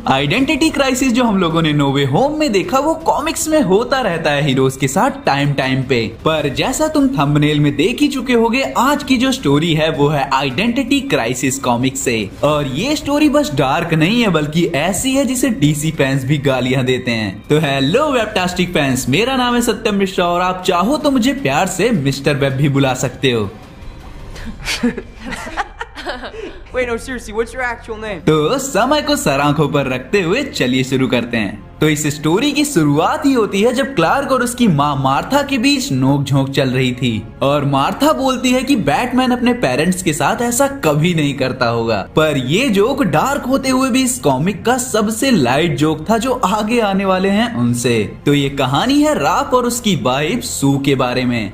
Identity crisis जो हम लोगों ने नो वे होम में देखा वो कॉमिक्स में होता रहता है हीरोज के साथ टाइम टाइम पे। पर जैसा तुम थंबनेल में देख ही चुके होगे, आज की जो स्टोरी है वो है आइडेंटिटी क्राइसिस कॉमिक से। और ये स्टोरी बस डार्क नहीं है बल्कि ऐसी है जिसे डीसी फैंस भी गालियां देते हैं। तो हेलो वेबटास्टिक फैंस, मेरा नाम है सत्यम मिश्रा और आप चाहो तो मुझे प्यार से मिस्टर वेब भी बुला सकते हो। Wait, no, seriously, what's your actual name? तो समय को सर आंखों पर रखते हुए चलिए शुरू करते हैं। तो इस स्टोरी की शुरुआत ही होती है जब क्लार्क और उसकी माँ मार्था के बीच नोक-झोंक चल रही थी और मार्था बोलती है कि बैटमैन अपने पेरेंट्स के साथ ऐसा कभी नहीं करता होगा। पर ये जोक डार्क होते हुए भी इस कॉमिक का सबसे लाइट जोक था जो आगे आने वाले हैं उनसे। तो ये कहानी है राफ और उसकी वाइफ सू के बारे में।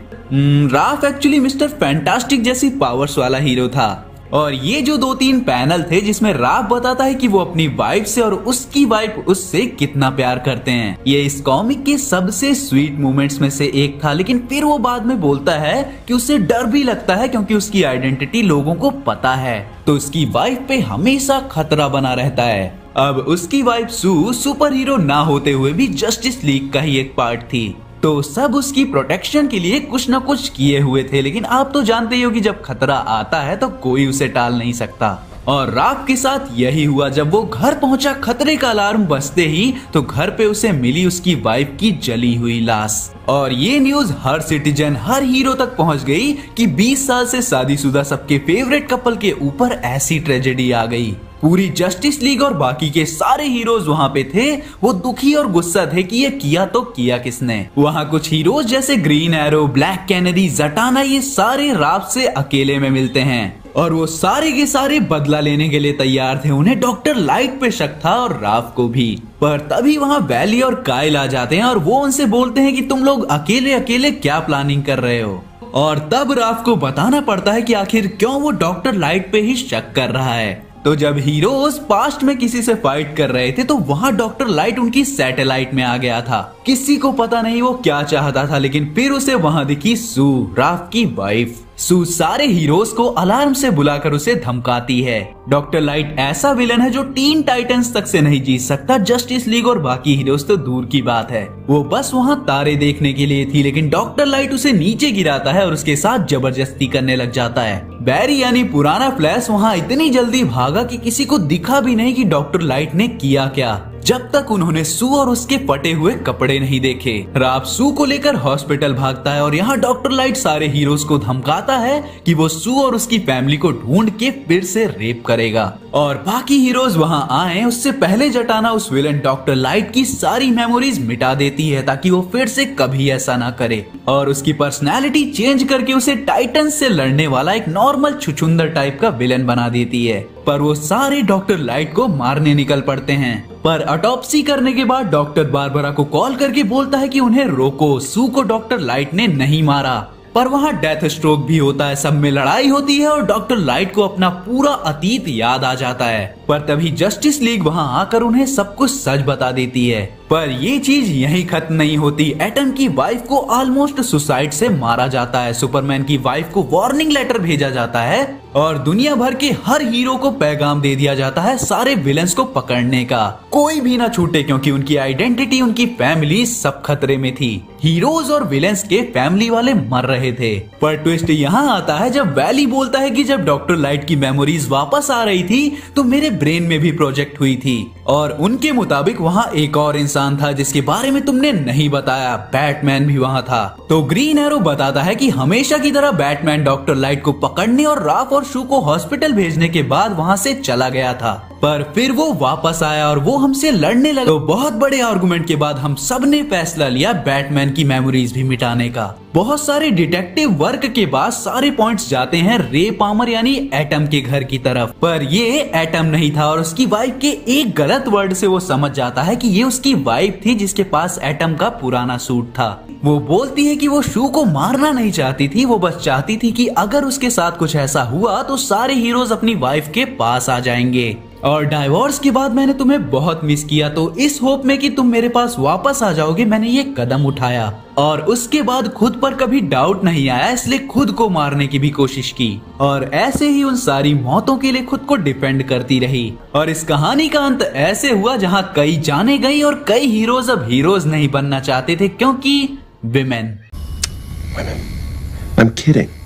राफ एक्चुअली मिस्टर फैंटास्टिक जैसी पावर्स वाला हीरो था और ये जो 2-3 पैनल थे जिसमें राफ बताता है कि वो अपनी वाइफ से और उसकी वाइफ उससे कितना प्यार करते हैं, ये इस कॉमिक के सबसे स्वीट मोमेंट्स में से एक था। लेकिन फिर वो बाद में बोलता है कि उसे डर भी लगता है क्योंकि उसकी आइडेंटिटी लोगों को पता है, तो उसकी वाइफ पे हमेशा खतरा बना रहता है। अब उसकी वाइफ सू सुपर हीरो ना होते हुए भी जस्टिस लीग का ही एक पार्ट थी, तो सब उसकी प्रोटेक्शन के लिए कुछ न कुछ किए हुए थे। लेकिन आप तो जानते ही हो कि जब खतरा आता है तो कोई उसे टाल नहीं सकता। और राफ के साथ यही हुआ। जब वो घर पहुंचा, खतरे का अलार्म बजते ही तो घर पे उसे मिली उसकी वाइफ की जली हुई लाश। और ये न्यूज हर सिटीजन, हर हीरो तक पहुंच गई कि 20 साल से शादीशुदा सबके फेवरेट कपल के ऊपर ऐसी ट्रेजेडी आ गई। पूरी जस्टिस लीग और बाकी के सारे हीरोज वहाँ पे थे। वो दुखी और गुस्सा थे कि ये किया तो किया किसने। वहाँ कुछ हीरोज जैसे green arrow, black Kennedy, Jatana, ये सारे राफ से अकेले में मिलते हैं और वो सारे के सारे बदला लेने के लिए तैयार थे। उन्हें डॉक्टर लाइट पे शक था और राफ को भी। पर तभी वहाँ वैली और काइल आ जाते हैं और वो उनसे बोलते हैं कि तुम लोग अकेले अकेले क्या प्लानिंग कर रहे हो। और तब राफ को बताना पड़ता है कि आखिर क्यों वो डॉक्टर लाइट पे ही शक कर रहा है। तो जब हीरोज पास्ट में किसी से फाइट कर रहे थे तो वहाँ डॉक्टर लाइट उनकी सैटेलाइट में आ गया था। किसी को पता नहीं वो क्या चाहता था, लेकिन फिर उसे वहाँ दिखी सू, राफ की वाइफ। सू सारे हीरोज को अलार्म से बुलाकर उसे धमकाती है। डॉक्टर लाइट ऐसा विलन है जो टीन टाइटंस तक से नहीं जीत सकता, जस्टिस लीग और बाकी हीरोज तो दूर की बात है। वो बस वहाँ तारे देखने के लिए थी, लेकिन डॉक्टर लाइट उसे नीचे गिराता है और उसके साथ जबरदस्ती करने लग जाता है। बैरी यानी पुराना फ्लैश वहाँ इतनी जल्दी भागा कि किसी को दिखा भी नहीं कि डॉक्टर लाइट ने किया क्या, जब तक उन्होंने सू और उसके फटे हुए कपड़े नहीं देखे। राफ सू को लेकर हॉस्पिटल भागता है और यहाँ डॉक्टर लाइट सारे हीरोज को धमकाता है कि वो सू और उसकी फैमिली को ढूंढ के फिर से रेप करेगा और बाकी हीरोज वहाँ आए उससे पहले जटाना उस विलन डॉक्टर लाइट की सारी मेमोरीज मिटा देती है ताकि वो फिर से कभी ऐसा ना करे और उसकी पर्सनैलिटी चेंज करके उसे टाइटन से लड़ने वाला एक नॉर्मल छुछुंदर टाइप का विलन बना देती है। पर वो सारे डॉक्टर लाइट को मारने निकल पड़ते हैं। पर ऑटोप्सी करने के बाद डॉक्टर बारबरा को कॉल करके बोलता है कि उन्हें रोको, सू को डॉक्टर लाइट ने नहीं मारा। पर वहाँ डेथ स्ट्रोक भी होता है, सब में लड़ाई होती है और डॉक्टर लाइट को अपना पूरा अतीत याद आ जाता है। पर तभी जस्टिस लीग वहाँ आकर उन्हें सब कुछ सच बता देती है। पर ये चीज यहीं खत्म नहीं होती। एटम की वाइफ को ऑलमोस्ट सुसाइड से मारा जाता है। सुपरमैन की वाइफ को वार्निंग लेटर भेजा जाता है और दुनिया भर के हर हीरो को पैगाम दे दिया जाता है सारे विलन्स को पकड़ने का, कोई भी ना छूटे, क्योंकि उनकी आइडेंटिटी, उनकी फैमिली सब खतरे में थी। हीरोज और विलन्स के फैमिली वाले मर रहे थे। पर ट्विस्ट यहाँ आता है जब वैली बोलता है कि जब डॉक्टर लाइट की मेमोरीज वापस आ रही थी तो मेरे ब्रेन में भी प्रोजेक्ट हुई थी और उनके मुताबिक वहाँ एक और इंसान था जिसके बारे में तुमने नहीं बताया, बैटमैन भी वहाँ था। तो ग्रीन एरो बताता है कि हमेशा की तरह बैटमैन डॉक्टर लाइट को पकड़ने और राफ और शू को हॉस्पिटल भेजने के बाद वहाँ से चला गया था। पर फिर वो वापस आया और वो हमसे लड़ने लगा। तो बहुत बड़े आर्गुमेंट के बाद हम सब ने फैसला लिया बैटमैन की मेमोरीज भी मिटाने का। बहुत सारे डिटेक्टिव वर्क के बाद सारे पॉइंट्स जाते हैं रे पामर यानी एटम के घर की तरफ। पर ये एटम नहीं था और उसकी वाइफ के एक गलत वर्ड से वो समझ जाता है कि ये उसकी वाइफ थी जिसके पास एटम का पुराना सूट था। वो बोलती है कि वो शू को मारना नहीं चाहती थी, वो बस चाहती थी कि अगर उसके साथ कुछ ऐसा हुआ तो सारे हीरोज अपनी वाइफ के पास आ जाएंगे। और डाइवोर्स के बाद मैंने तुम्हें बहुत मिस किया, तो इस होप में कि तुम मेरे पास वापस आ जाओगे मैंने ये कदम उठाया। और उसके बाद खुद पर कभी डाउट नहीं आया, इसलिए खुद को मारने की भी कोशिश की और ऐसे ही उन सारी मौतों के लिए खुद को डिफेंड करती रही। और इस कहानी का अंत ऐसे हुआ जहाँ कई जाने गई और कई हीरोज अब हीरोज नहीं बनना चाहते थे क्योंकि विमेन। I'm kidding.